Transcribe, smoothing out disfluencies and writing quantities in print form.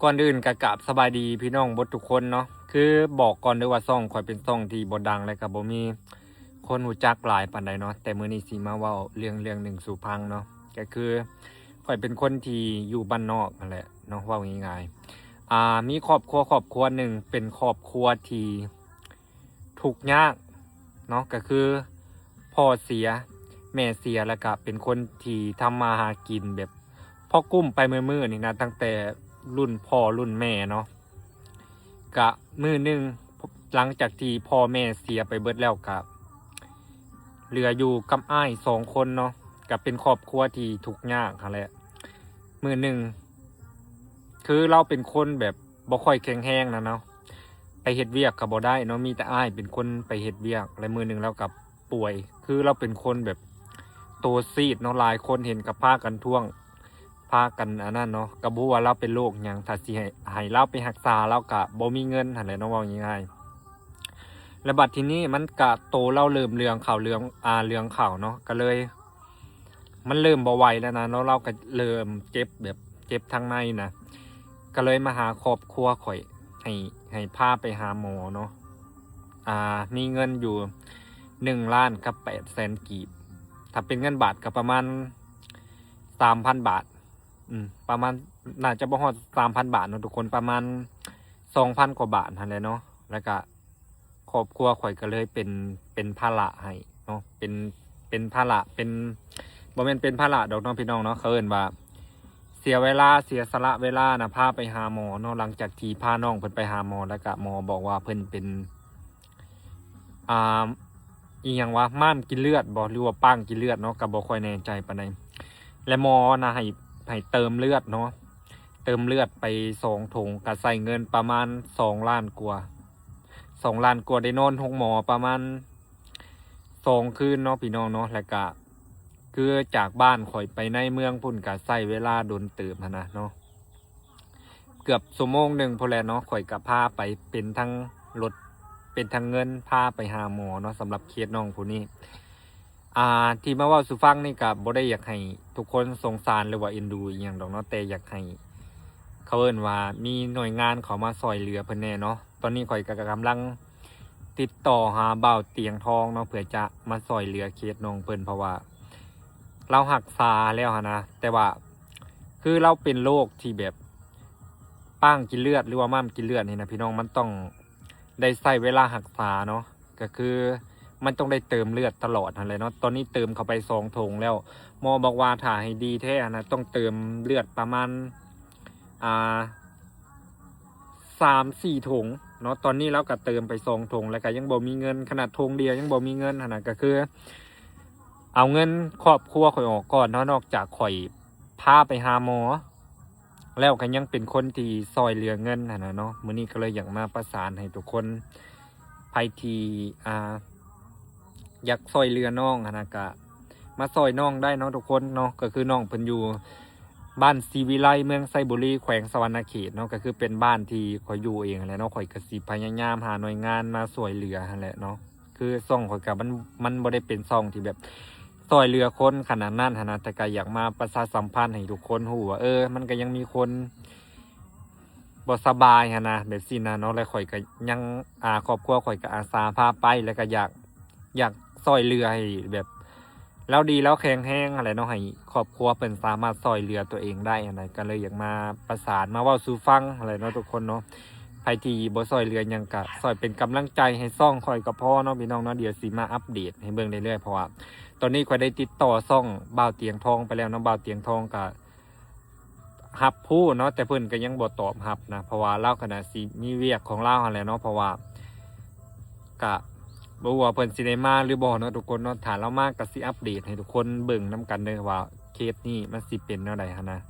ก่อนอื่นกะกราบสบายดีพี่น้องบดทุกคนเนาะคือบอกก่อนด้วยว่าซ่องข่อยเป็นซ่องที่บ่ดังเลยกับบ่มีคนรู้จักหลายปานใดเนาะแต่มื้อนี้สิมาเว้าเรื่องหนึ่งสู่พังเนาะก็คือข่อยเป็นคนที่อยู่บ้านนอกนั่นแหละเนาะเว้าง่ายๆมีครอบครัวหนึ่งเป็นครอบครัวที่ทุกข์ยากเนาะก็คือพ่อเสียแม่เสียแล้วก็เป็นคนที่ทำมาหากินแบบพ่อกุ้มไปมื้อๆนี่นะตั้งแต่รุ่นพ่อรุ่นแม่เนาะกะมื้อหนึงหลังจากที่พ่อแม่เสียไปเบิดแล้วกะเหลืออยู่กับอ้าย2 คนเนาะก็เป็นครอบครัวที่ทุกข์ยากหั่นแหละมื้อหนึงคือเราเป็นคนแบบบ่ค่อยแข็งแรงนะเนาะไปเฮ็ดเวียกก็บ่ได้เนาะมีแต่อ้ายเป็นคนไปเฮ็ดเวียกและมื้อหนึงเราก็ป่วยคือเราเป็นคนแบบตัวซีดเนาะหลายคนเห็นก็พากันท่วง พากันอันนั้นเนาะก็บ่ว่าเราเป็นโรคหยังถ้าสิให้เราไปรักษาเราก็บ่มีเงินหั่นแหละเนาะเว้าง่ายๆแล้วบัดทีนี้มันก็โตเราเริ่มเรื่องเข้าเรื่องเข้าเนาะก็เลย มันเริ่มบ่ไหวแล้วนะแล้วเราก็เริ่มเจ็บแบบเจ็บทางในนะก็เลยมาหาครอบครัวข่อยให้พาไปหาหมอเนาะมีเงินอยู่1,800,000 กีบถ้าเป็นเงินบาทก็ประมาณ3,000 บาทประมาณน่าจะบ่ฮอด3,000 บาทเนาะทุกคนประมาณ2,000 กว่าบาทนั่นแหละเนาะแล้วก็ครอบครัวข่อยก็เลยเป็นภาระให้เนาะเป็นภาระเป็นบ่แม่นเป็นภาระดอกน้องพี่น้องเนาะเขาเอิ้นว่าเสียเวลาเสียสละเวลานะพาไปหาหมอเนาะหลังจากที่พาน้องเพิ่นไปหาหมอแล้วก็หมอบอกว่าเพิ่นเป็นอ่าอีหยังวะม้ามกินเลือดบ่หรือว่าป้างกินเลือดเนาะก็บ่ค่อยแน่ใจปานใดและหมอนะให้เติมเลือดเนาะเติมเลือดไป2 ถุงก็ใส่เงินประมาณ2 ล้านกว่า2 ล้านกว่าได้นอนโรงหมอประมาณ2 คืนเนาะพี่น้องเนาะแล้วก็คือจากบ้านข่อยไปในเมืองพุ่นก็ใช้เวลาโดนเติบหั้นนะเนาะเกือบชั่วโมงหนึ่งพอแล้วเนาะข่อยก็พาไปเป็นทั้งรถเป็นทั้งเงินพาไปหาหมอเนาะสำหรับเคสน้องผู้นี้ที่มาเว่าสู่ฟังนี่ก็บ่ได้อยากให้ทุกคนสงสารหรือว่าเอ็นดูอีหยังดอกเนาะแต่อยากให้เขาเอิ้นว่ามีหน่วยงานเขามาช่วยเหลือเพิ่นแน่เนาะตอนนี้ข่อยก็กำลังติดต่อหาบ่าวเตียงทองเนาะเพื่อจะมาช่วยเหลือเคสน้องเพิ่นเพราะว่าเรารักษาแล้วหั้นนะแต่ว่าคือเราเป็นโรคที่แบบป้างกินเลือดหรือว่าม้ามกินเลือดนี่นะพี่น้องมันต้องได้ใช้เวลารักษาเนาะก็คือมันต้องได้เติมเลือดตลอดนั่นแหละเนาะตอนนี้เติมเข้าไป2 ถุงแล้วหมอบอกว่าถ้าให้ดีแท้นะต้องเติมเลือดประมาณ3-4 ถุงเนาะตอนนี้เราก็เติมไป2 ถุงแล้วก็ยังบ่มีเงินขนาดถุงเดียวยังบ่มีเงินหั่นน่ะก็คือเอาเงินครอบครัวข่อยออกก่อนเนาะนอกจากข่อยพาไปหาหมอแล้วก็ยังเป็นคนที่ช่วยเหลือเงินหั่นน่ะเนาะมื้อนี้ก็เลยอยากมาประสานให้ทุกคนไผที่อยากช่วยเหลือน้องหั่นน่ะก็มาช่วยน้องได้เนาะทุกคนเนาะก็คือน้องเพิ่นอยู่บ้านศรีวิไลเมืองไซบุรีแขวงสะหวรรณเขตเนาะก็คือเป็นบ้านที่ข่อยอยู่เองนั่นแหละเนาะข่อยก็สิพยายามหาหน่วยงานมาช่วยเหลือนั่นแหละเนาะคือช่องข่อยก็มันบ่ได้เป็นช่องที่แบบช่วยเหลือคนขนาดนั้นหั่นนะแต่ก็อยากมาประชาสัมพันธ์ให้ทุกคนรู้ว่ามันก็ยังมีคนบ่สบายหั่นนะแบบซี้นะเนาะแล้วข่อยก็ยังครอบครัวข่อยก็อาสาพาไปแล้วก็อยากช่วยเหลือให้แบบแล้วดีแล้วแข็งแรงอะไรเนาะให้ครอบครัวเพิ่นสามารถช่วยเหลือตัวเองได้อะไรก็เลยอยากมาประสานมาเว้าสู่ฟังอะไรเนาะทุกคนเนาะใครที่บ่ช่วยเหลือหยังก็ช่วยเป็นกำลังใจให้ช่องข่อยก็พอเนาะพี่น้องเนาะเดี๋ยวสิมาอัปเดตให้เบิ่งเรื่อยๆเพราะว่าตอนนี้ข่อยได้ติดต่อช่องบ่าวเตียงทองไปแล้วเนาะบ่าวเตียงทองก็รับผู้เนาะแต่เพิ่นก็ยังบ่ตอบรับนะเพราะว่าเราก็น่าสิมีเวียกของเราหั่นแหละเนาะเพราะว่าก็บ่ว่าเพิ่นสิได้มาหรือบ่เนาะทุกคนเนาะถ้าเรามาก็สิอัปเดตให้ทุกคนเบิ่งนํกันเด้อว่าเคสนี้มันสิเป็นแนวใดหั้นนะ